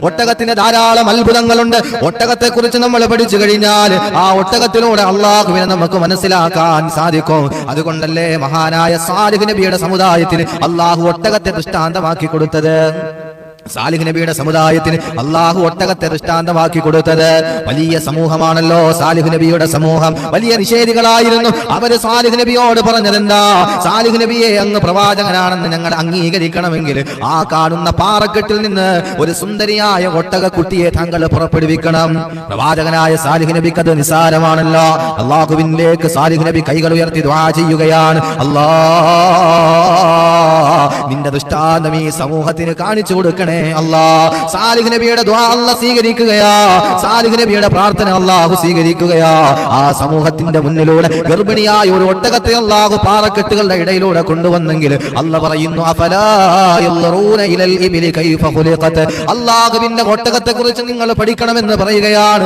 ഒട്ടകത്തിന് ധാരാളം അത്ഭുതങ്ങളുണ്ട്. ഒട്ടകത്തെ കുറിച്ച് നമ്മൾ പഠിച്ചു കഴിഞ്ഞാൽ ആ ഒട്ടകത്തിലൂടെ അള്ളാഹുവിനെ നമുക്ക് മനസ്സിലാക്കാൻ സാധിക്കും. അതുകൊണ്ടല്ലേ മഹാനായ സാലിഹ് നബിയുടെ സമുദായത്തിന് അള്ളാഹു ഒട്ടകത്തെ ദൃഷ്ടാന്തമാക്കി കൊടുത്തത്. സാലിഹ് നബിയുടെ സമുദായത്തിന് അള്ളാഹു ഒട്ടകത്തെ ദൃഷ്ടാന്തമാക്കി കൊടുത്തത്. വലിയ സമൂഹമാണല്ലോ സാലിഹ് നബിയുടെ സമൂഹം. വലിയ നിഷേധികളായിരുന്നു. അവര് സാലിഹ് നബിയോട് പറഞ്ഞതെന്താ? സാലിഹ് നബിയെ അങ്ങ് പ്രവാചകനാണെന്ന് ഞങ്ങൾ അംഗീകരിക്കണമെങ്കിൽ ആ കാണുന്ന പാറക്കെട്ടിൽ നിന്ന് ഒരു സുന്ദരിയായ ഒട്ടക കുട്ടിയെ താങ്കൾ പുറപ്പെടുവിക്കണം. പ്രവാചകനായ സാലിഹ് നബിക്ക് അത് നിസാരമാണല്ലോ. അള്ളാഹുവിലേക്ക് സാലിഹ് നബി കൈകൾ ഉയർത്തി ദുആ ചെയ്യുകയാണ്. അല്ലാ, നിന്റെ ദൃഷ്ടാന്തം ഈ സമൂഹത്തിന് കാണിച്ചു കൊടുക്കണേ അല്ലാ. സാലിഹ് നബിയുടെ ദുആ അല്ലാഹു സ്വീകരിക്കുകയാ. സാലിഹ് നബിയുടെ പ്രാർത്ഥന അല്ലാഹു സ്വീകരിക്കുകയാ. ആ സമൂഹത്തിന്റെ മുന്നിലൂടെ ഗർഭിണിയായ ഒരു ഒട്ടകത്തെ അല്ലാഹു പാറക്കെട്ടുകളുടെ ഇടയിലൂടെ കൊണ്ടുവന്നെങ്കിൽ അല്ലാഹു പറയുന്നു, അഫലാ യൻദറൂന ഇലൽ ഇബ്ലി കൈഫ ഖുലിഖത്. അല്ലാഹുവിന്റെ ഒട്ടകത്തെ കുറിച്ച് നിങ്ങൾ പഠിക്കണമെന്ന് പറയുകയാണ്.